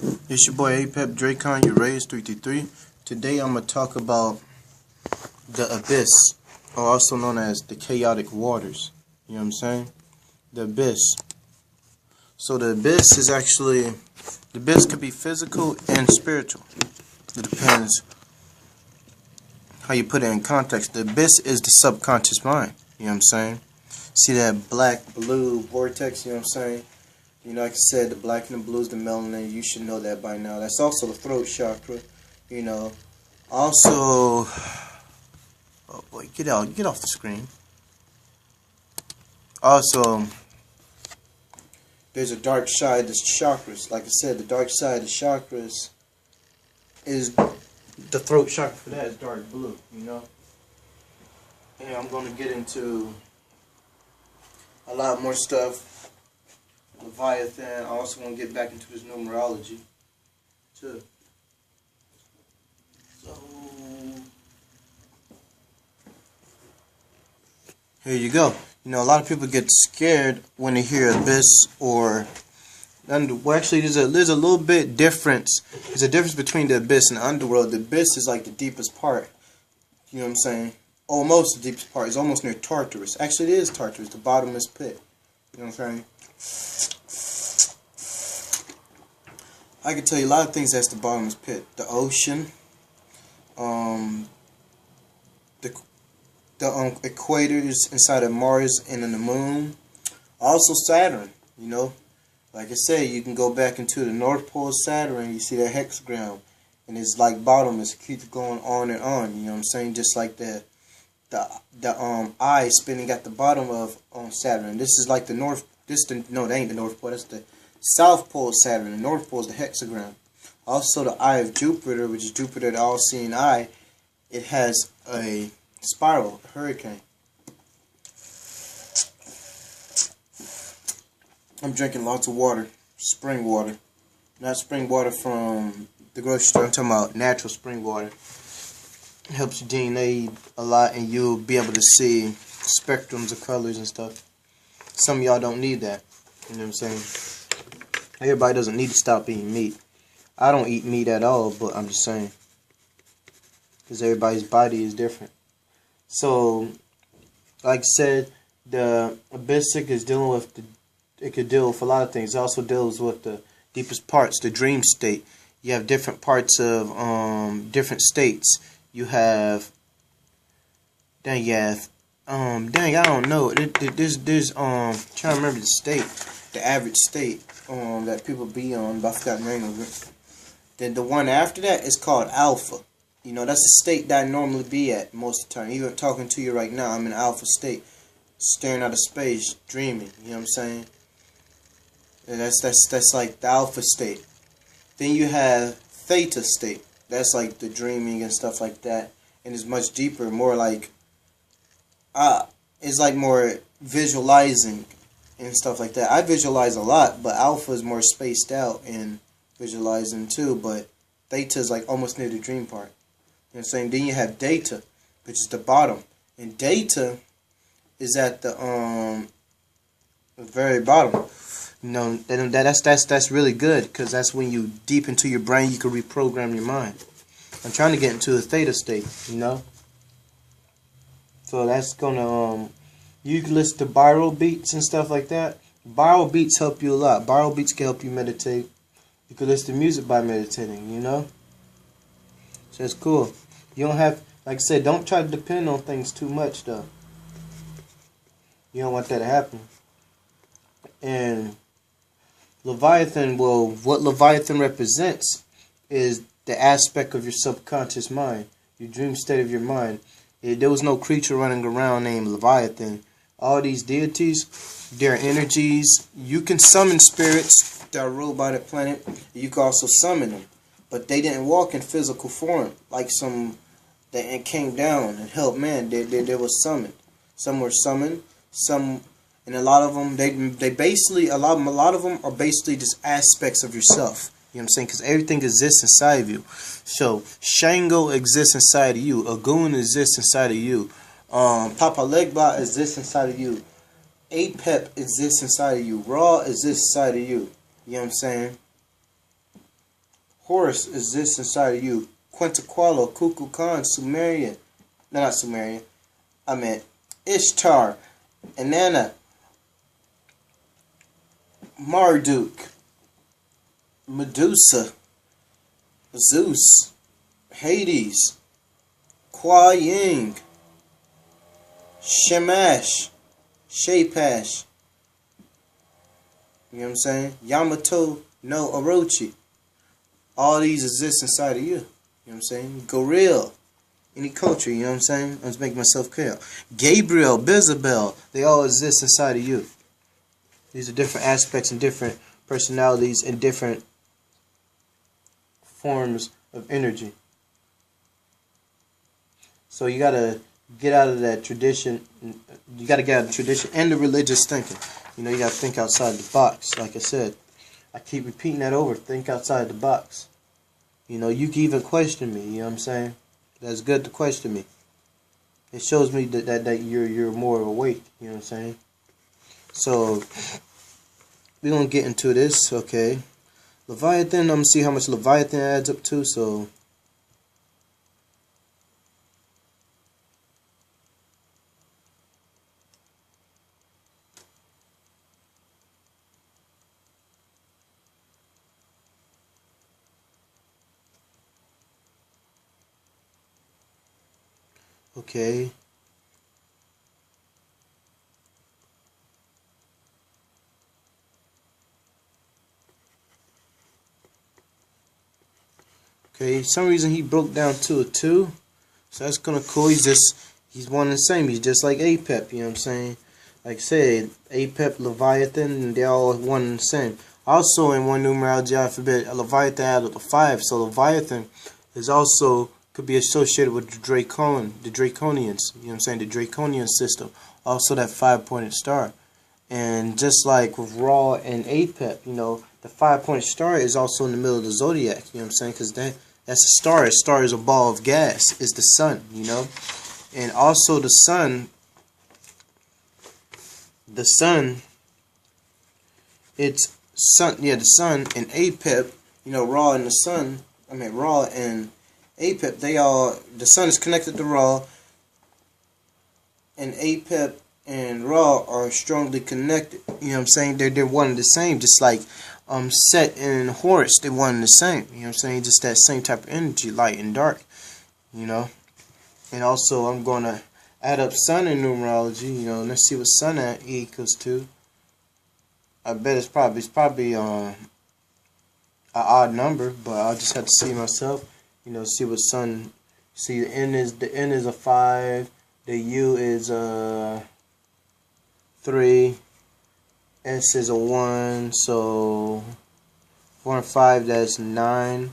It's your boy Apep Dracon, your raised 333. Today I'm going to talk about the abyss, or also known as the chaotic waters. You know what I'm saying? The abyss. So the abyss is actually, the abyss could be physical and spiritual. It depends how you put it in context. The abyss is the subconscious mind. You know what I'm saying? See that black, blue vortex, you know what I'm saying? You know, like I said, the black and the blue is the melanin. You should know that by now. That's also the throat chakra. You know. Also, oh boy, get off the screen. Also, there's a dark side to chakras. Like I said, the dark side of chakras is the throat chakra. For that is dark blue. You know. And I'm gonna get into a lot more stuff. Leviathan. I also want to get back into his numerology too. So here you go. You know, a lot of people get scared when they hear abyss or well, actually, there's a little bit difference. There's a difference between the abyss and the underworld. The abyss is like the deepest part. You know what I'm saying? Almost the deepest part. It's almost near Tartarus. Actually, it is Tartarus, the bottomless pit. You know what I'm saying? I can tell you a lot of things that's the bottomless pit. The ocean, the equator is inside of Mars and in the moon. Also Saturn, you know. Like I said, you can go back into the North Pole of Saturn, you see that hexagram, and it's like bottomless. It keeps going on and on, you know what I'm saying? Just like the eye spinning at the bottom of Saturn. This is like the North. No, that ain't the North Pole. That's the South Pole of Saturn. The North Pole is the hexagram. Also, the eye of Jupiter, which is Jupiter, the all-seeing eye, it has a spiral, a hurricane. I'm drinking lots of water, spring water. Not spring water from the grocery store. I'm talking about natural spring water. It helps your DNA a lot, and you'll be able to see spectrums of colors and stuff. Some of y'all don't need that. You know what I'm saying? Everybody doesn't need to stop eating meat. I don't eat meat at all, but I'm just saying. Because everybody's body is different. So, like I said, the abystic is dealing with it could deal with a lot of things. It also deals with the deepest parts, the dream state. You have different parts of different states. You have dang, I don't know. There's trying to remember the state, the average state that people be on, but I forgot the name of it. Then the one after that is called alpha. You know, that's the state that I normally be at most of the time. Even talking to you right now, I'm in alpha state, staring out of space, dreaming. You know what I'm saying? And that's like the alpha state. Then you have theta state. That's like the dreaming and stuff like that, and it's much deeper, more like it's like more visualizing and stuff like that. I visualize a lot, but alpha is more spaced out and visualizing too, but theta is like almost near the dream part. You know what I'm saying? Then you have data, which is the bottom. And data is at the very bottom. You know, that's really good, because that's when you deep into your brain, you can reprogram your mind. I'm trying to get into a theta state, you know? So that's gonna you can listen to binaural beats and stuff like that. Binaural beats help you a lot. Binaural beats can help you meditate. You can listen to music by meditating, you know? So it's cool. You don't have, like I said, don't try to depend on things too much though. You don't want that to happen. And Leviathan, well, what Leviathan represents is the aspect of your subconscious mind, your dream state of your mind. There was no creature running around named Leviathan. All these deities, their energies, you can summon spirits that are ruled by the planet. You can also summon them. But they didn't walk in physical form like some that came down and helped man. They were summoned. Some were summoned. Some, and a lot of them, they basically, a lot of them are basically just aspects of yourself. You know what I'm saying? Because everything exists inside of you. So, Shango exists inside of you. Agun exists inside of you. Papa Legba exists inside of you. Apep exists inside of you. Ra exists inside of you. You know what I'm saying? Horus exists inside of you. Quetzalcoatl, Kukulkan, Sumerian. No, not Sumerian. I meant Ishtar, Inanna, Marduk, Medusa, Zeus, Hades, Kuai Yin, Shamash, Shapash. You know what I'm saying? Yamato no Orochi. All these exist inside of you. You know what I'm saying? Gorilla. Any culture, you know what I'm saying? I'm just making myself clear. Gabriel, Bezabel, they all exist inside of you. These are different aspects and different personalities and different forms of energy. So you gotta get out of that tradition. You gotta get out of the tradition and the religious thinking. You know, you gotta think outside the box. Like I said, I keep repeating that over. Think outside the box. You know, you can even question me. You know what I'm saying? That's good to question me. It shows me that you're more awake. You know what I'm saying? So we're gonna get into this. Okay, Leviathan. I'm gonna see how much Leviathan adds up to. So. Okay. Okay, some reason he broke down to a 2. So that's kinda cool. He's one and the same. He's just like Apep, you know what I'm saying? Like I said, Apep, Leviathan, and they're all one and the same. Also in one numerology alphabet, Leviathan added a 5. So Leviathan is also could be associated with the Draconians, you know what I'm saying, the Draconian system. Also that 5-pointed star. And just like with Ra and Apep, you know, the 5-pointed star is also in the middle of the zodiac, you know what I'm saying? Because that's a star. A star is a ball of gas. It's the sun, you know? And also the sun, it's sun, yeah, the sun and Apep, you know, Ra and the sun, Ra and Apep, the sun is connected to Ra, and Apep and Ra are strongly connected. You know what I'm saying? They're one and the same, just like Set and Horus, they're one and the same. You know what I'm saying? Just that same type of energy, light and dark. You know? And also I'm gonna add up sun in numerology, you know, let's see what sun at E equals to. I bet it's probably an odd number, but I'll just have to see myself. You know, see what sun. See the N is a 5, the U is a 3, S is a 1, so 4 and 5, that's 9.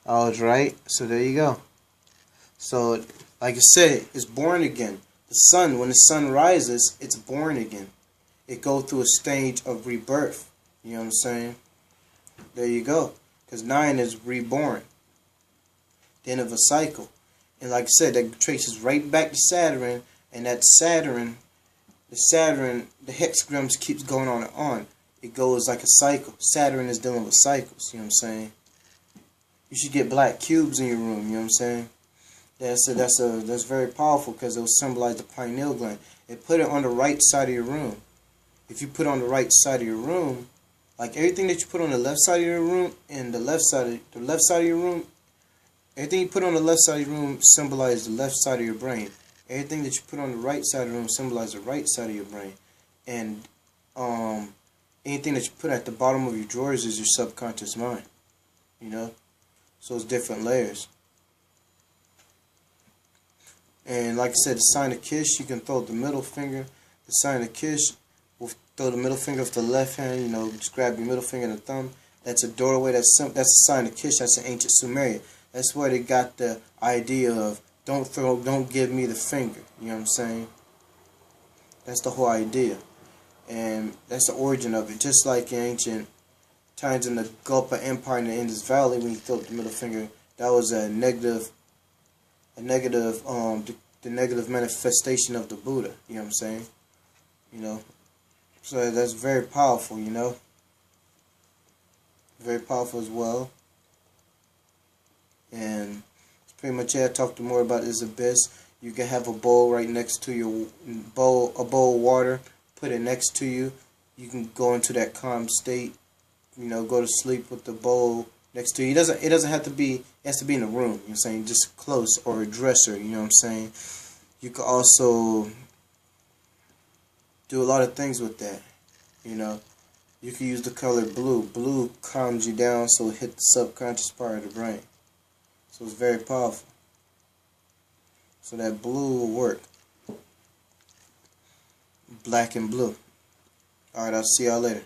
I was right. So there you go. So like I said, it's born again. The sun, when the sun rises, it's born again. It goes through a stage of rebirth. You know what I'm saying? There you go. Because 9 is reborn. The end of a cycle. And like I said, that traces right back to Saturn. And that Saturn, the hexagrams keeps going on and on. It goes like a cycle. Saturn is dealing with cycles. You know what I'm saying? You should get black cubes in your room. You know what I'm saying? That's very powerful because it will symbolize the pineal gland. And put it on the right side of your room. If you put on the right side of your room, like everything that you put on the left side of your room and the left side of your room, everything you put on the left side of your room symbolizes the left side of your brain. Everything that you put on the right side of the room symbolizes the right side of your brain. And anything that you put at the bottom of your drawers is your subconscious mind. You know? So it's different layers. And like I said, the sign of Kish, you can throw the middle finger. The sign of Kish, we'll throw the middle finger with the left hand, you know, just grab your middle finger and the thumb. That's a doorway, that's a sign of Kish, that's an ancient Sumeria. That's where they got the idea of don't give me the finger. You know what I'm saying? That's the whole idea. And that's the origin of it. Just like in ancient times in the Gulpa Empire in the Indus Valley, when you throw up the middle finger, that was the negative manifestation of the Buddha. You know what I'm saying? You know? So that's very powerful, you know? Very powerful as well. And it's pretty much it. I talked more about this abyss. You can have a bowl right next to your bowl, a bowl of water. Put it next to you. You can go into that calm state. You know, go to sleep with the bowl next to you. It doesn't have to be. It has to be in a room. You know what I'm saying? Just close, or a dresser. You know what I'm saying? You could also do a lot of things with that. You know, you can use the color blue. Blue calms you down, so it hit the subconscious part of the brain. So it's very powerful. So that blue will work. Black and blue. Alright, I'll see y'all later.